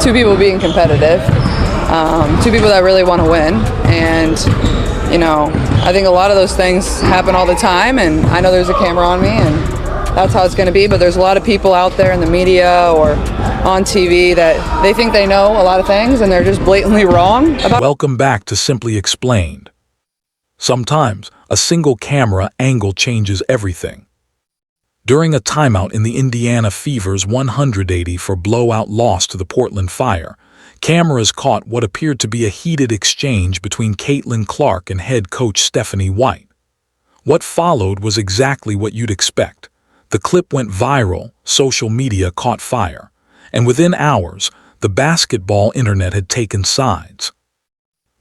two people being competitive, two people that really want to win. And, you know, I think a lot of those things happen all the time, and I know there's a camera on me, and that's how it's going to be. But there's a lot of people out there in the media or on TV that they think they know a lot of things, and they're just blatantly wrong about. Welcome back to Simply Explained. Sometimes a single camera angle changes everything. During a timeout in the Indiana Fever's 180 for blowout loss to the Portland Fire, cameras caught what appeared to be a heated exchange between Caitlin Clark and head coach Stephanie White. What followed was exactly what you'd expect. The clip went viral, social media caught fire, and within hours, the basketball internet had taken sides.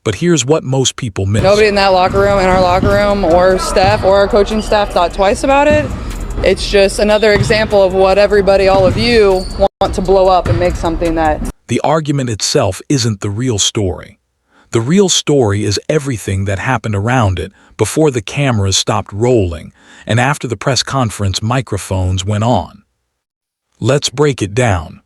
But here's what most people miss. Nobody in that locker room, in our locker room, or staff, or our coaching staff thought twice about it. It's just another example of what everybody, all of you, want to blow up and make something that... The argument itself isn't the real story. The real story is everything that happened around it before the cameras stopped rolling and after the press conference microphones went on. Let's break it down.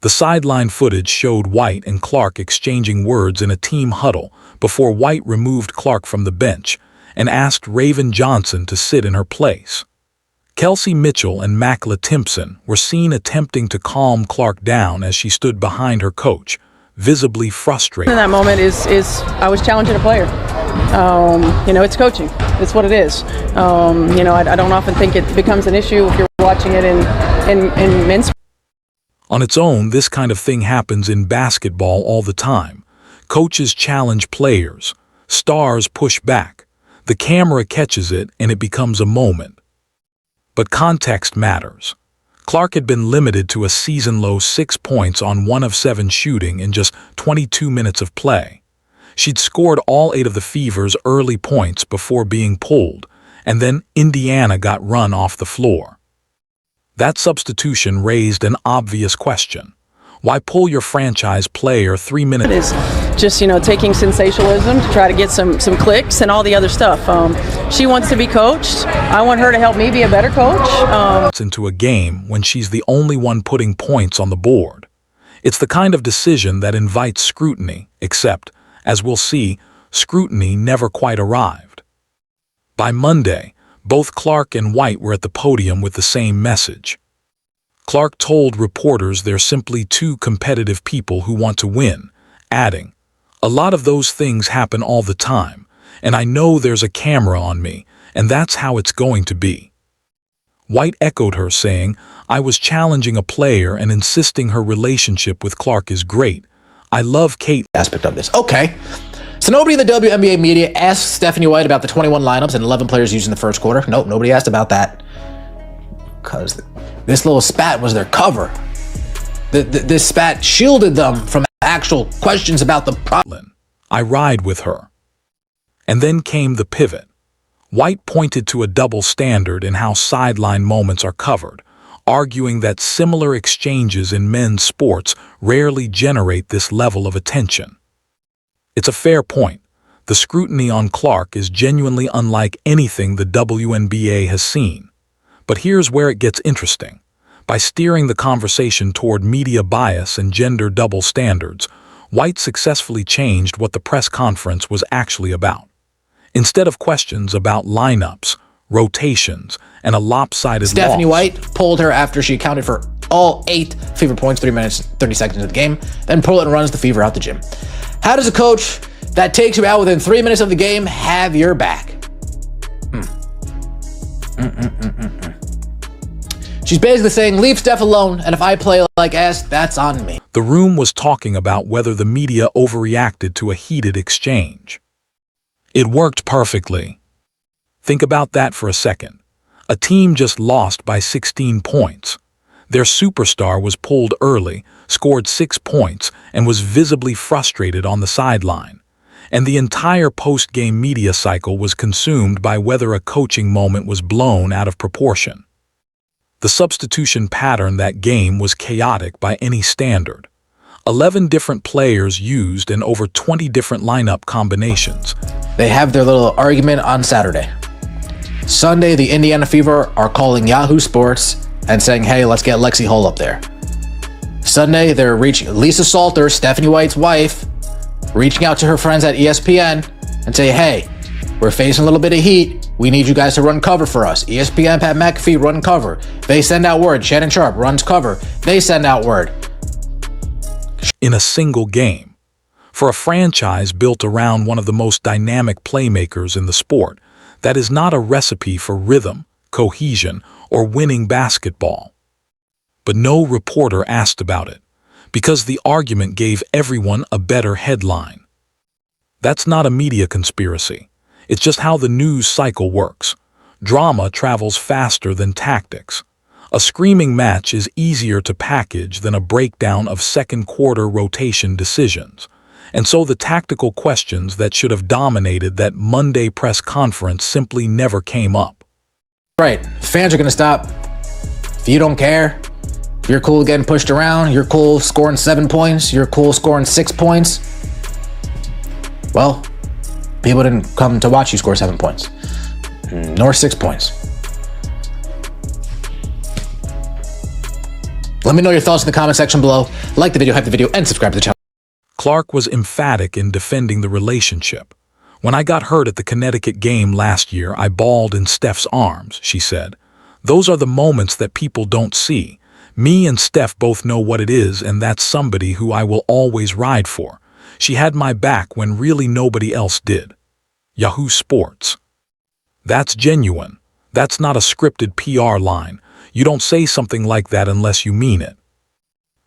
The sideline footage showed White and Clark exchanging words in a team huddle before White removed Clark from the bench and asked Raven Johnson to sit in her place. Kelsey Mitchell and Makla Timpson were seen attempting to calm Clark down as she stood behind her coach, visibly frustrated. In that moment is I was challenging a player. You know, it's coaching. It's what it is. You know, I don't often think it becomes an issue if you're watching it in men's. On its own, this kind of thing happens in basketball all the time. Coaches challenge players. Stars push back. The camera catches it and it becomes a moment. But context matters. Clark had been limited to a season-low 6 points on 1 of 7 shooting in just 22 minutes of play. She'd scored all 8 of the Fever's early points before being pulled, and then Indiana got run off the floor. That substitution raised an obvious question. Why pull your franchise player 3 minutes? It is just, you know, taking sensationalism to try to get some clicks and all the other stuff. She wants to be coached. I want her to help me be a better coach. Into a game when she's the only one putting points on the board. It's the kind of decision that invites scrutiny, except, as we'll see, scrutiny never quite arrived. By Monday, both Clark and White were at the podium with the same message. Clark told reporters they're simply two competitive people who want to win, adding, "A lot of those things happen all the time, and I know there's a camera on me, and that's how it's going to be." White echoed her, saying, "I was challenging a player and insisting her relationship with Clark is great. I love Kate." Aspect of this. Okay. So nobody in the WNBA media asked Stephanie White about the 21 lineups and 11 players used in the first quarter. Nope, nobody asked about that. Because this little spat was their cover. This spat shielded them from actual questions about the problem. I ride with her. And then came the pivot. White pointed to a double standard in how sideline moments are covered, arguing that similar exchanges in men's sports rarely generate this level of attention. It's a fair point. The scrutiny on Clark is genuinely unlike anything the WNBA has seen. But here's where it gets interesting. By steering the conversation toward media bias and gender double standards, White successfully changed what the press conference was actually about. Instead of questions about lineups, rotations, and a lopsided Stephanie loss, White pulled her after she accounted for all 8 Fever points, 3 minutes, 30 seconds of the game, then Portland runs the Fever out the gym. How does a coach that takes you out within 3 minutes of the game have your back? She's basically saying, leave Steph alone, and if I play like ass, that's on me. the room was talking about whether the media overreacted to a heated exchange. It worked perfectly. Think about that for a second. A team just lost by 16 points. Their superstar was pulled early, scored 6 points, and was visibly frustrated on the sideline. And the entire post-game media cycle was consumed by whether a coaching moment was blown out of proportion. The substitution pattern that game was chaotic by any standard. 11 different players used in over 20 different lineup combinations. They have their little argument on Saturday. Sunday, the Indiana Fever are calling Yahoo Sports and saying, hey, let's get Lexi Hull up there. Sunday, they're reaching Lisa Salter, Stephanie White's wife, reaching out to her friends at ESPN and say, hey, we're facing a little bit of heat. We need you guys to run cover for us. ESPN, Pat McAfee, run cover. They send out word. Shannon Sharp runs cover. They send out word. In a single game. For a franchise built around one of the most dynamic playmakers in the sport, that is not a recipe for rhythm, cohesion, or winning basketball. But no reporter asked about it, because the argument gave everyone a better headline. That's not a media conspiracy. It's just how the news cycle works. Drama travels faster than tactics. A screaming match is easier to package than a breakdown of second-quarter rotation decisions. And so the tactical questions that should have dominated that Monday press conference simply never came up. Right, fans are going to stop. If you don't care, you're cool getting pushed around, you're cool scoring 7 points, you're cool scoring 6 points. Well, people didn't come to watch you score 7 points, nor 6 points. Let me know your thoughts in the comment section below. Like the video, hype the video, and subscribe to the channel. Clark was emphatic in defending the relationship. When I got hurt at the Connecticut game last year, I bawled in Steph's arms, she said. Those are the moments that people don't see. Me and Steph both know what it is, and that's somebody who I will always ride for. She had my back when really nobody else did. Yahoo Sports. That's genuine. That's not a scripted PR line. You don't say something like that unless you mean it.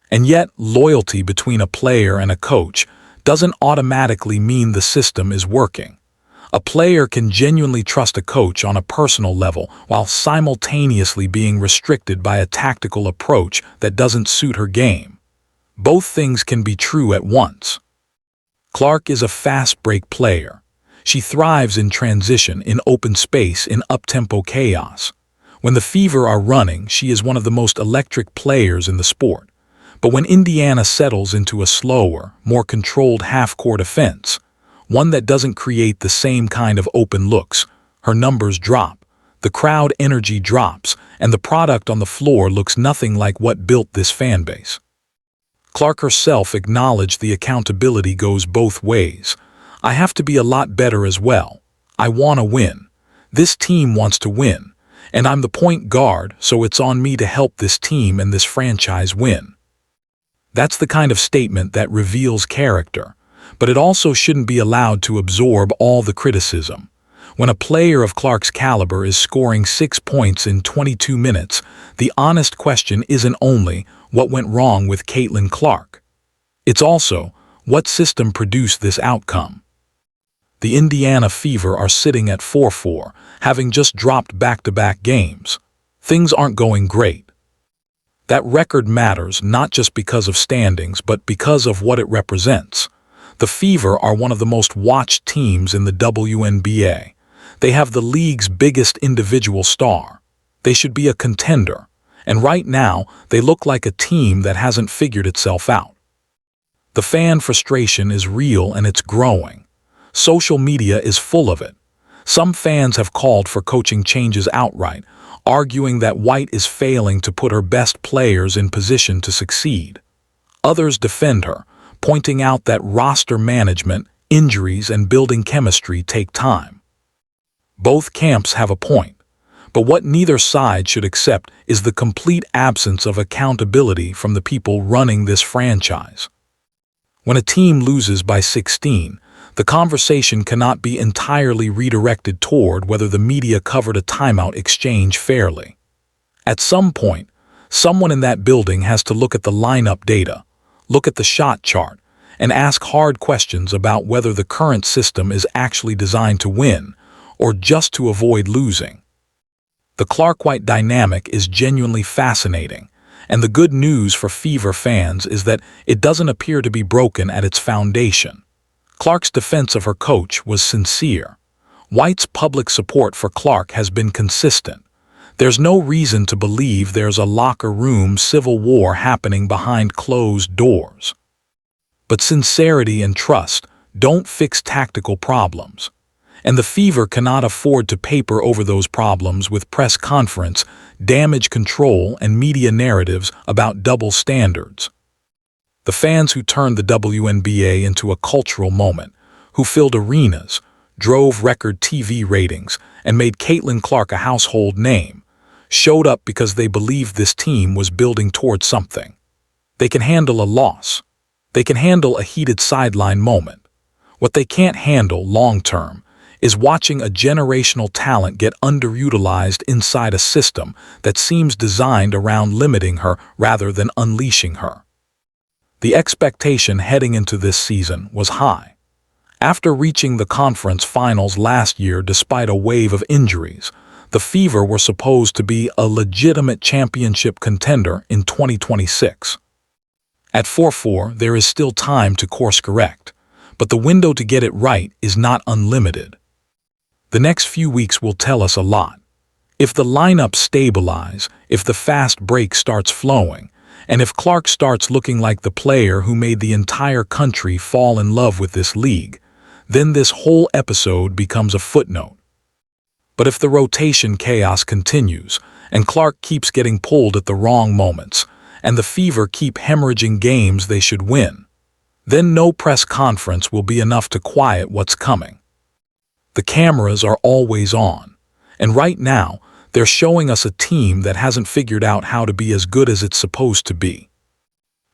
And yet, loyalty between a player and a coach doesn't automatically mean the system is working. A player can genuinely trust a coach on a personal level while simultaneously being restricted by a tactical approach that doesn't suit her game. Both things can be true at once. Clark is a fast-break player. She thrives in transition, in open space, in up-tempo chaos. When the Fever are running, she is one of the most electric players in the sport. But when Indiana settles into a slower, more controlled half-court offense, one that doesn't create the same kind of open looks, her numbers drop, the crowd energy drops, and the product on the floor looks nothing like what built this fan base. Clark herself acknowledged the accountability goes both ways. I have to be a lot better as well. I want to win. This team wants to win. And I'm the point guard, so it's on me to help this team and this franchise win. That's the kind of statement that reveals character, but it also shouldn't be allowed to absorb all the criticism. When a player of Clark's caliber is scoring 6 points in 22 minutes, the honest question isn't only what went wrong with Caitlin Clark. It's also, what system produced this outcome? The Indiana Fever are sitting at 4-4, having just dropped back-to-back games. Things aren't going great. That record matters not just because of standings, but because of what it represents. The Fever are one of the most watched teams in the WNBA. They have the league's biggest individual star. They should be a contender. And right now, they look like a team that hasn't figured itself out. The fan frustration is real and it's growing. Social media is full of it. Some fans have called for coaching changes outright, arguing that White is failing to put her best players in position to succeed. Others defend her, pointing out that roster management, injuries, and building chemistry take time. Both camps have a point, but what neither side should accept is the complete absence of accountability from the people running this franchise. When a team loses by 16, the conversation cannot be entirely redirected toward whether the media covered a timeout exchange fairly. At some point, someone in that building has to look at the lineup data, look at the shot chart, and ask hard questions about whether the current system is actually designed to win or just to avoid losing. The Clark-White dynamic is genuinely fascinating, and the good news for Fever fans is that it doesn't appear to be broken at its foundation. Clark's defense of her coach was sincere. White's public support for Clark has been consistent. There's no reason to believe there's a locker room civil war happening behind closed doors. But sincerity and trust don't fix tactical problems. And the Fever cannot afford to paper over those problems with press conference, damage control, and media narratives about double standards. The fans who turned the WNBA into a cultural moment, who filled arenas, drove record TV ratings, and made Caitlin Clark a household name, showed up because they believed this team was building towards something. They can handle a loss. They can handle a heated sideline moment. What they can't handle long-term is watching a generational talent get underutilized inside a system that seems designed around limiting her rather than unleashing her. The expectation heading into this season was high. After reaching the conference finals last year despite a wave of injuries, the Fever were supposed to be a legitimate championship contender in 2026. At 4-4, there is still time to course correct, but the window to get it right is not unlimited. The next few weeks will tell us a lot. If the lineup stabilize, if the fast break starts flowing, and if Clark starts looking like the player who made the entire country fall in love with this league, then this whole episode becomes a footnote. But if the rotation chaos continues, and Clark keeps getting pulled at the wrong moments, and the Fever keep hemorrhaging games they should win, then no press conference will be enough to quiet what's coming. The cameras are always on, and right now, they're showing us a team that hasn't figured out how to be as good as it's supposed to be.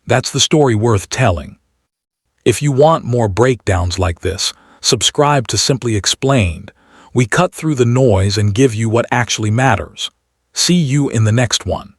That's the story worth telling. If you want more breakdowns like this, subscribe to Simply Explained. We cut through the noise and give you what actually matters. See you in the next one.